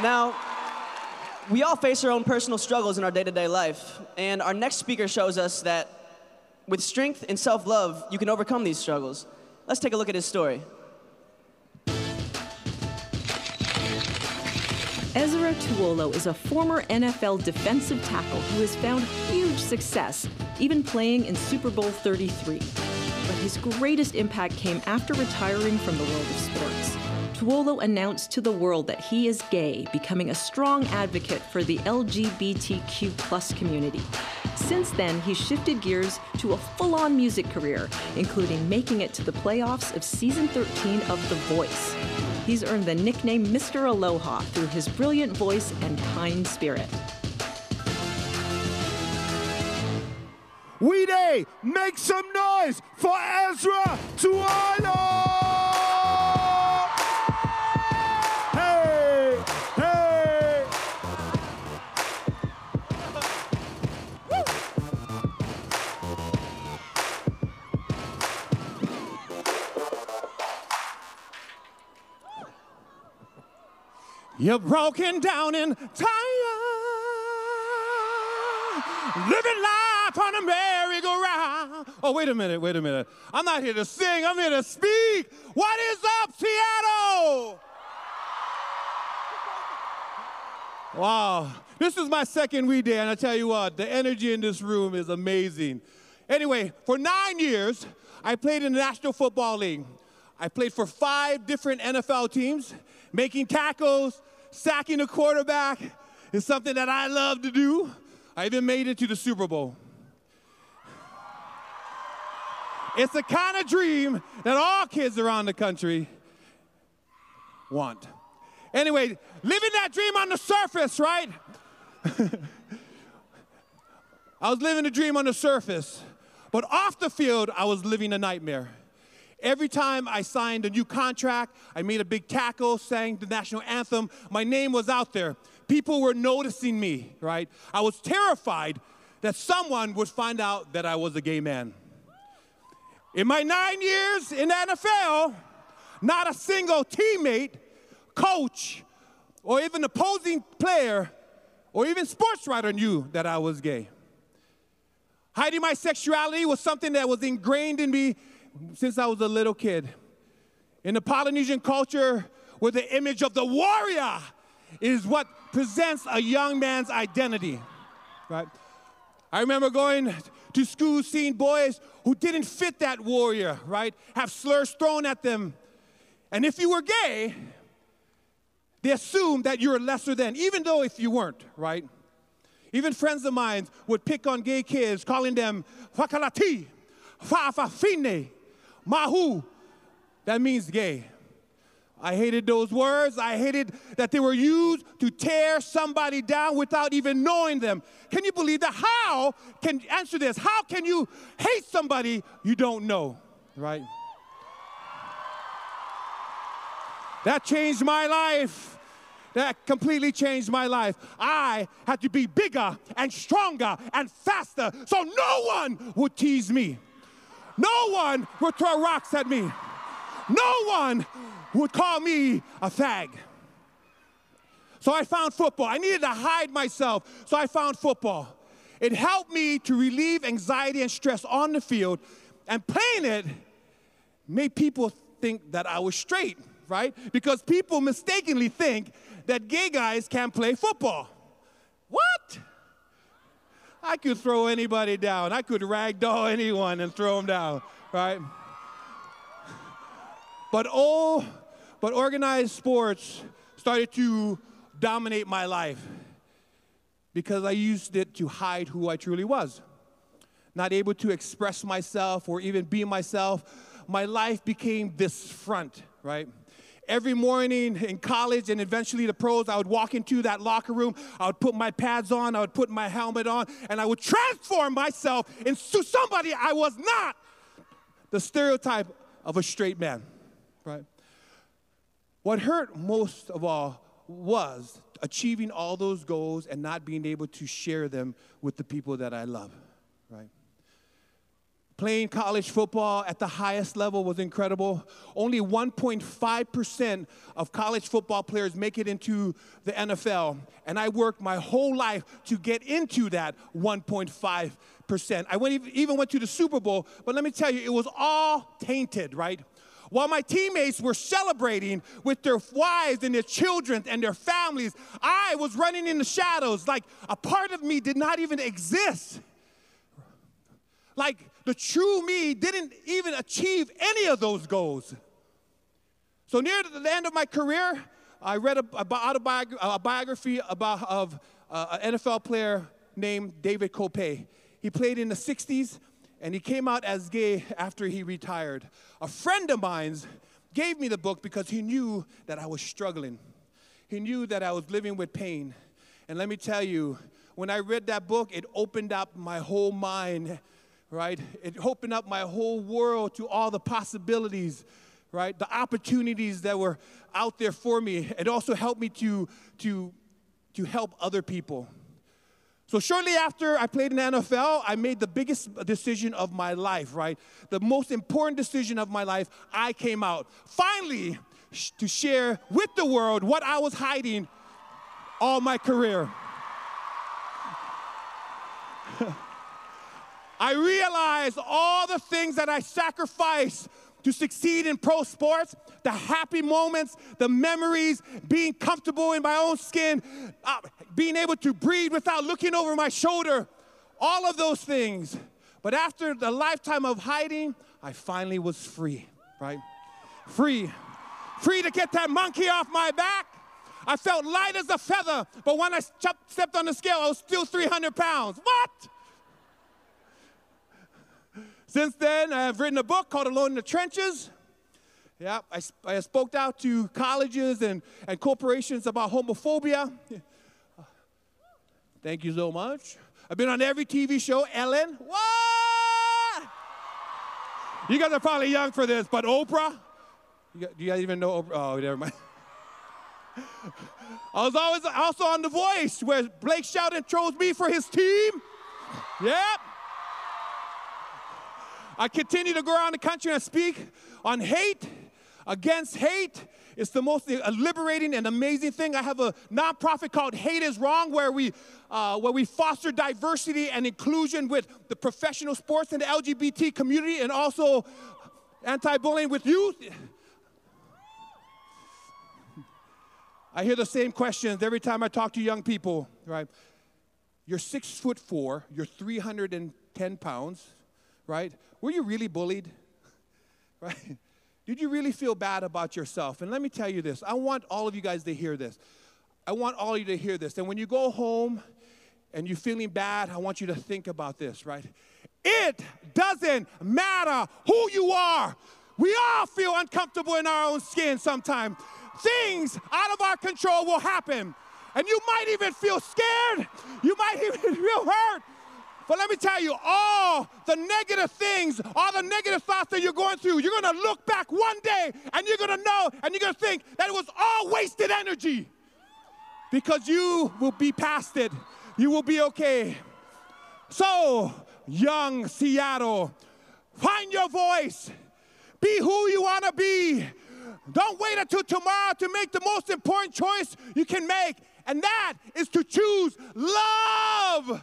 Now, we all face our own personal struggles in our day-to-day life, and our next speaker shows us that with strength and self-love, you can overcome these struggles. Let's take a look at his story. Esera Tuaolo is a former NFL defensive tackle who has found huge success, even playing in Super Bowl 33. But his greatest impact came after retiring from the world of sports. Tuaolo announced to the world that he is gay, becoming a strong advocate for the LGBTQ+ community. Since then, he's shifted gears to a full-on music career, including making it to the playoffs of season 13 of The Voice. He's earned the nickname Mr. Aloha through his brilliant voice and kind spirit. We day, make some noise for Ezra Tuaolo! Hey, hey! You're broken down and tired, living life on a merry-go-round. Oh, wait a minute. I'm not here to sing, I'm here to speak. What is up, Seattle? Wow, this is my second weekday, and I tell you what, the energy in this room is amazing. Anyway, for 9 years, I played in the National Football League. I played for 5 different NFL teams. Making tackles, sacking the quarterback is something that I love to do. I even made it to the Super Bowl. It's the kind of dream that all kids around the country want. Anyway, living that dream on the surface, right? I was living the dream on the surface, but off the field, I was living a nightmare. Every time I signed a new contract, I made a big tackle, sang the national anthem, my name was out there. People were noticing me, right? I was terrified that someone would find out that I was a gay man. In my 9 years in the NFL, not a single teammate, coach, or even opposing player, or even sports writer knew that I was gay. Hiding my sexuality was something that was ingrained in me since I was a little kid. In the Polynesian culture, where the image of the warrior is what presents a young man's identity, right? I remember going to school, seeing boys who didn't fit that warrior, right? Have slurs thrown at them. And if you were gay, they assumed that you were lesser than, even though if you weren't, right? Even friends of mine would pick on gay kids, calling them whakalati, fa'afafine, mahu. That means gay. I hated those words. I hated that they were used to tear somebody down without even knowing them. Can you believe that? How can, answer this, how can you hate somebody you don't know, right? That changed my life. That completely changed my life. I had to be bigger and stronger and faster so no one would tease me. No one would throw rocks at me. No one would call me a fag. So I found football. I needed to hide myself, so I found football. It helped me to relieve anxiety and stress on the field, and playing it made people think that I was straight, right? Because people mistakenly think that gay guys can't play football. What? I could throw anybody down. I could ragdoll anyone and throw them down, right? But organized sports started to dominate my life because I used it to hide who I truly was. Not able to express myself or even be myself, my life became this front, right? Every morning in college and eventually the pros, I would walk into that locker room, I would put my pads on, I would put my helmet on, and I would transform myself into somebody I was not. The stereotype of a straight man, right? What hurt most of all was achieving all those goals and not being able to share them with the people that I love, right? Playing college football at the highest level was incredible. Only 1.5% of college football players make it into the NFL. And I worked my whole life to get into that 1.5%. I even went to the Super Bowl, but let me tell you, it was all tainted, right? While my teammates were celebrating with their wives and their children and their families, I was running in the shadows like a part of me did not even exist. Like the true me didn't even achieve any of those goals. So near the end of my career, I read a biography of an NFL player named David Kopay. He played in the 60s, and he came out as gay after he retired. A friend of mine gave me the book because he knew that I was struggling. He knew that I was living with pain. And let me tell you, when I read that book, it opened up my whole mind, right? It opened up my whole world to all the possibilities, right? The opportunities that were out there for me. It also helped me to help other people. So shortly after I played in the NFL, I made the biggest decision of my life, right? The most important decision of my life. I came out, finally, to share with the world what I was hiding all my career. I realized all the things that I sacrificed to succeed in pro sports, the happy moments, the memories, being comfortable in my own skin, being able to breathe without looking over my shoulder, all of those things. But after the lifetime of hiding, I finally was free, right? Free to get that monkey off my back. I felt light as a feather, but when I stepped on the scale, I was still 300 pounds. What? Since then, I have written a book called Alone in the Trenches. Yeah, I spoke out to colleges and corporations about homophobia. Thank you so much. I've been on every TV show. Ellen, what? You guys are probably young for this, but Oprah? Do you guys even know Oprah? Oh, never mind. I was always also on The Voice, where Blake Shelton chose me for his team. Yep. I continue to go around the country and speak on hate, against hate. It's the most liberating and amazing thing. I have a nonprofit called Hate is Wrong, where we foster diversity and inclusion with the professional sports and the LGBT community, and also anti-bullying with youth. I hear the same questions every time I talk to young people, right? You're 6'4", you're 310 pounds, right? Were you really bullied? Right? Did you really feel bad about yourself? And let me tell you this. I want all of you guys to hear this. I want all of you to hear this. And when you go home and you're feeling bad, I want you to think about this, right? It doesn't matter who you are. We all feel uncomfortable in our own skin sometimes. Things out of our control will happen. And you might even feel scared. You might even feel hurt. But let me tell you, all the negative things, all the negative thoughts that you're going through, you're going to look back one day and you're going to know and you're going to think that it was all wasted energy, because you will be past it. You will be okay. So, young Seattle, find your voice. Be who you want to be. Don't wait until tomorrow to make the most important choice you can make, and that is to choose love.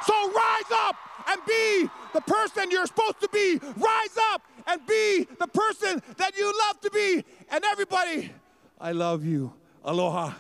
So rise up and be the person you're supposed to be. Rise up and be the person that you love to be. And everybody, I love you. Aloha.